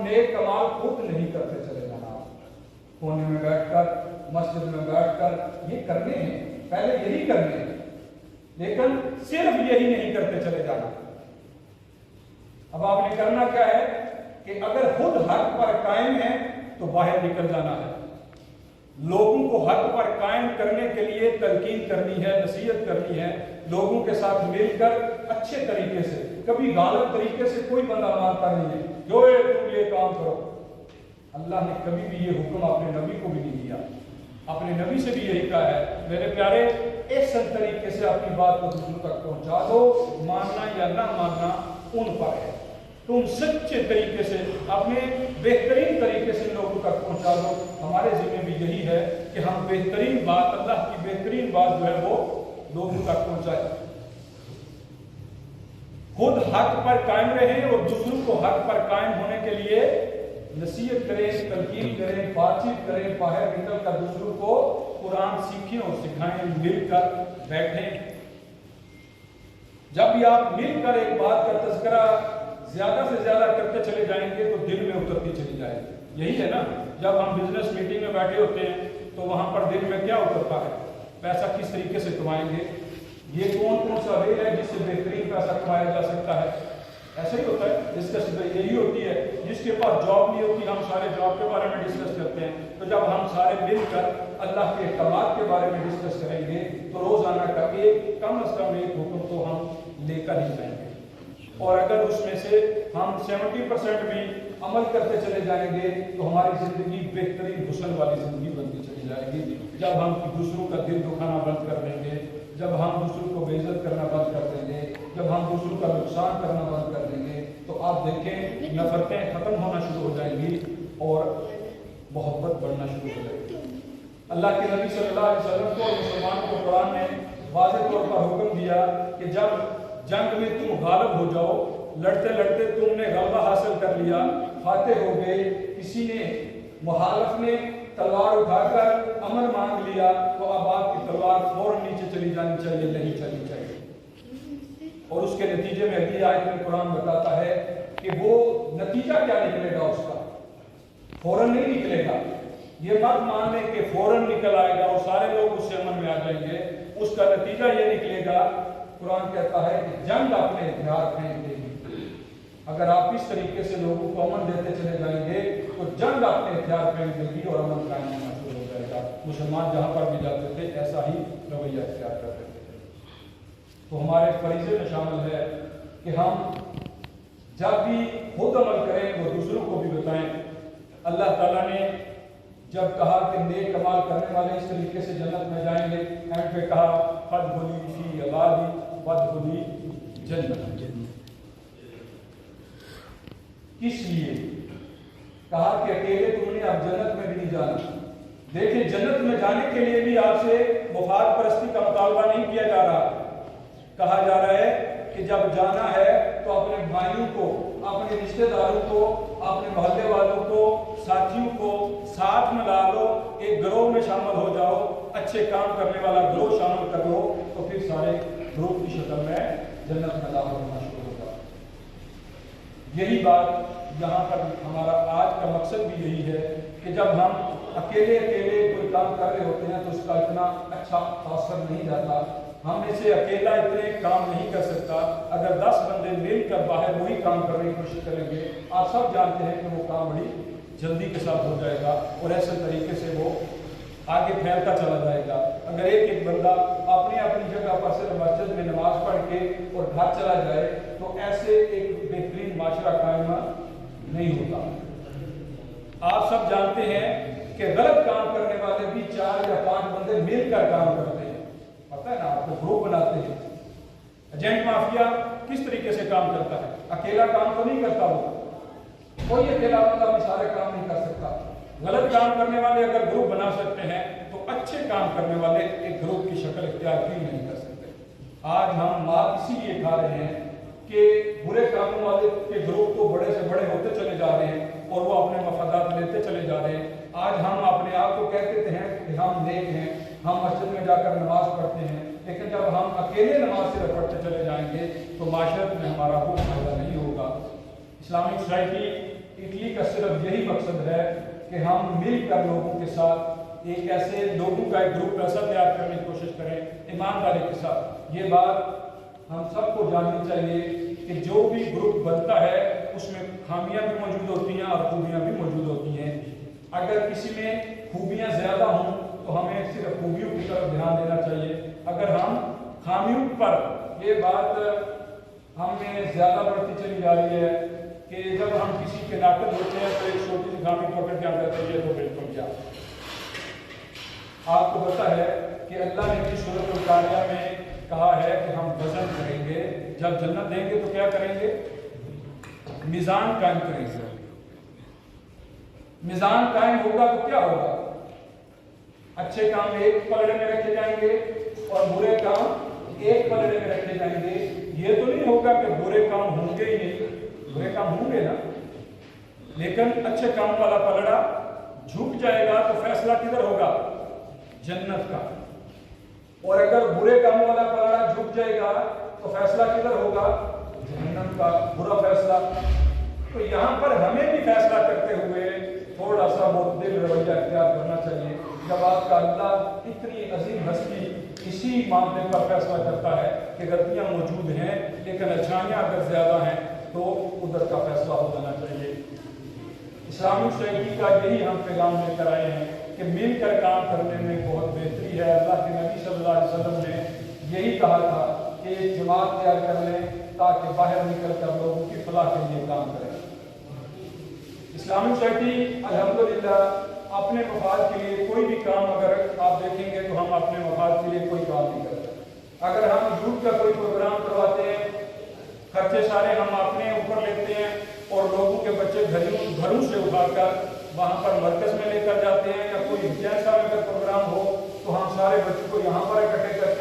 नेक कमाल खुद नहीं करते चले जाना। कोने में बैठकर, मस्जिद में बैठकर ये करने हैं, पहले यही करने हैं, लेकिन सिर्फ यही नहीं करते चले जाना। अब आपने करना क्या है कि अगर खुद हक पर कायम है तो बाहर निकल जाना है। लोगों को हक पर कायम करने के लिए तलकीन करनी है, नसीहत करनी है, लोगों के साथ मिलकर अच्छे तरीके से, कभी गालिब तरीके से कोई बंदा मानता नहीं है जो तुम ये काम करो। अल्लाह ने कभी भी ये हुक्म अपने नबी को भी नहीं दिया। अपने नबी से भी यही कहा है, मेरे प्यारे इस तरीके से अपनी बात को दूसरों तक पहुंचा दो, मानना या ना मानना उन पर है। तुम सच्चे तरीके से, अपने बेहतरीन तरीके से लोगों तक पहुंचा दो। हमारे जिम्मे भी यही है कि हम बेहतरीन बात, अल्लाह की बेहतरीन बात जो है वो लोगों तक पहुंचाए। खुद हक पर कायम रहें और दूसरों को हक पर कायम होने के लिए नसीहत करें, तलकीन करें, बातचीत करें, बाहर निकल कर दूसरों को कुरान सीखें और सिखाएं, मिलकर बैठें। जब भी आप मिलकर एक बात का तज़किरा ज्यादा से ज्यादा करते चले जाएंगे तो दिल में उतरती चली जाएगी। यही है ना, जब हम बिजनेस मीटिंग में बैठे होते हैं तो वहां पर दिल में क्या उतरता है, पैसा किस तरीके से कमाएंगे, ये कौन कौन सा वे है जिससे बेहतरीन पैसा कमाया जा सकता है। ऐसा ही होता है, डिस्कस यही होती है। जिसके पास जॉब नहीं होती, हम सारे जॉब के बारे में डिस्कस करते हैं। तो जब हम सारे मिलकर अल्लाह के कमाल के बारे में डिस्कस करेंगे तो रोजाना का एक कम से कम एक हुक्म तो हम लेकर ही जाएंगे। और अगर उसमें से हम 70% भी अमल करते चले जाएंगे तो हमारी जिंदगी बेहतरीन हुस्न वाली जिंदगी बनती चली जाएगी। जब हम दूसरों का दिल दुखाना बंद कर देंगे, जब हम दूसरों को बेइज्जत करना बंद कर देंगे, जब हम दूसरों का नुकसान करना बंद कर देंगे तो आप देखें नफरतें खत्म होना शुरू हो जाएंगी और मोहब्बत बढ़ना शुरू हो जाएगी। अल्लाह के नबी सल्लल्लाहु अलैहि वसल्लम को और मुसलमानों को कुरान ने वाज़ेह तौर पर हुक्म दिया कि जब जंग में तुम गालिब हो जाओ, लड़ते लड़ते तुमने गलबा हासिल कर लिया, फातेह हो गए, किसी ने मुखालिफ ने तलवार उठाकर अमर मांग लिया, तो अब आपकी तलवार फौरन नीचे चली जानी चाहिए, नहीं चलनी चाहिए। और उसके नतीजे में अगली आयत में कुरान बताता है कि वो नतीजा क्या निकलेगा, उसका फौरन नहीं निकलेगा। ये मत मान लें कि फौरन निकल आएगा और सारे लोग उससे अमन में आ जाएंगे। उसका नतीजा ये निकलेगा, कुरान कहता है कि जंग अपने हथियार फेंक देगी। अगर आप इस तरीके से लोगों को अमन देते चले जाएंगे तो जंग अपने हथियार फेंक देगी और अमन कायम होना शुरू हो जाएगा। मुसलमान जहां पर भी जाते थे ऐसा ही रवैया अख्तियार करते थे। तो हमारे फरीज़े में शामिल है कि हम जब भी खुद अमल करें वो दूसरों को भी बताएं। अल्लाह ताला ने जब कहा कि नेक कमाल करने वाले इस तरीके से जन्नत में जाएंगे, एंड पे कहा फदखुली फी इबादी वदखुली जन्नत। किस लिए कहा कि अकेले तुमने अब जन्नत में भी नहीं जाना। देखिए, जन्नत में जाने के लिए भी आपसे मुफाद परस्ती का मुतालबा नहीं किया जा रहा। कहा जा रहा है कि जब जाना है तो अपने भाइयों को, अपने रिश्तेदारों को, अपने मोहल्ले वालों को, साथियों को साथ में ला लो, एक ग्रोह में शामिल हो जाओ, अच्छे काम करने वाला ग्रोह शामिल कर लो, तो फिर सारे ग्रोह की शक्ल में जन्नत में दाखिल होना शुरू होगा। यही बात यहाँ पर हमारा आज का मकसद भी यही है कि जब हम अकेले अकेले कोई काम कर रहे होते हैं तो उसका इतना अच्छा असर नहीं जाता। हम इसे अकेला इतने काम नहीं कर सकता। अगर 10 बंदे मिलकर बाहर वही काम करने की कोशिश करेंगे, आप सब जानते हैं कि वो काम बड़ी जल्दी के साथ हो जाएगा और ऐसे तरीके से वो आगे फैलता चला जाएगा। अगर एक एक बंदा अपनी अपनी जगह पर सिर्फ मस्जिद में नमाज पढ़ के और घर चला जाए तो ऐसे एक बेहतरीन माशरा कायम नहीं होता। आप सब जानते हैं कि गलत काम करने वाले भी 4 या 5 बंदे मिलकर काम करते हैं, पता है ना आपको, ग्रुप बनाते हैं। एजेंट माफिया किस तरीके से काम करता है, अकेला काम तो नहीं करता वो, कोई अकेला बंदा भी सारे काम नहीं कर सकता। गलत काम करने वाले अगर ग्रुप बना सकते हैं तो अच्छे काम करने वाले एक ग्रुप की शक्ल इख्तियार भी नहीं कर सकते। आज हम मार इसीलिए खा रहे हैं कि बुरे कामों वाले के ग्रुप तो बड़े से बड़े होते चले जा रहे हैं और वो अपने मफादात लेते चले जा रहे हैं। आज हम अपने आप को कहते हैं कि हम नेक हैं, हम मस्जिद में जाकर नमाज पढ़ते हैं, लेकिन जब हम अकेले नमाज सिर्फ पढ़ते चले जाएंगे तो माशरत में हमारा कोई फायदा नहीं होगा। इस्लामिक सोसाइटी इटली का सिर्फ مقصد ہے کہ ہم مل کر لوگوں کے ساتھ ایک ایسے لوگوں کا ایک گروپ ایسا تیار کرنے کی کوشش کریں ایمانداری کے ساتھ۔ یہ بات ہم سب کو جاننی چاہیے کہ جو بھی گروپ بنتا ہے اس میں خامیاں بھی موجود ہوتی ہیں اور خوبیاں بھی موجود ہوتی ہیں۔ اگر کسی میں خوبیاں زیادہ ہوں تو ہمیں صرف خوبیوں کی طرف دھیان دینا چاہیے۔ اگر ہم خامیوں پر یہ بات ہم میں زیادہ بڑھتی چلی جا رہی ہے کہ جب ہم کسی کے ناقد ہوتے ہیں تو ایک چھوٹی سی خامی پکڑ کے آتا ہے یہ تو بالکل کیا۔ آپ کو پتہ ہے کہ اللہ نے بھی سورۃ القاریہ میں کہا ہے کہ ہم وزن کریں گے، جب جنت دیں گے تو کیا کریں گے؟ میزان قائم کریں گے۔ میزان قائم ہوگا تو کیا ہوگا؟ اچھے کام ایک پلڑے میں رکھے جائیں گے اور برے کام ایک پلڑے میں رکھے جائیں گے۔ یہ تو نہیں ہوگا کہ برے کام ہوں گے ہی نہیں، برے کام ہوں گے نا، لیکن اچھے کام والا پلڑا جھک جائے گا تو فیصلہ کدھر ہوگا؟ جنت کا۔ اور اگر برے کام والا پلڑا جھک جائے گا تو فیصلہ کدھر ہوگا؟ جہنم کا، برا فیصلہ۔ تو یہاں پر ہمیں بھی فیصلہ کرتے ہوئے تھوڑا سا معتدل رویہ اختیار کرنا چاہیے۔ جب آپ کا اللہ اتنی عظیم ہستی اسی معاملے پر فیصلہ کرتا ہے کہ غلطیاں موجود ہیں لیکن اچھائیاں اگر زیادہ ہیں تو ادھر کا فیصلہ ہو جانا چاہیے۔ اسلامی سوسائٹی کا یہی ہم پیغام لے کر آئے ہیں کہ مل کر کام کرنے میں بہت بہتری ہے۔ اللہ کے نبی صلی اللہ علیہ وسلم نے یہی کہا تھا کہ جماعت تیار کر لیں تاکہ باہر نکل کر لوگوں کی فلاح کے لیے کام کریں۔ اسلامی سوسائٹی الحمدللہ اپنے مفاد کے لیے کوئی بھی کام اگر آپ دیکھیں گے تو ہم اپنے مفاد کے لیے کوئی کام نہیں کرتے۔ اگر ہم یوتھ کا کوئی پروگرام کرواتے ہیں، خرچے سارے ہم اپنے اوپر لیتے ہیں اور لوگوں کے بچے گھروں سے اٹھا کر وہاں پر مرکز میں لے کر جاتے ہیں، یا کوئی جیسا اگر پروگرام ہو تو ہم سارے بچوں کو یہاں پر اکٹھے کرتے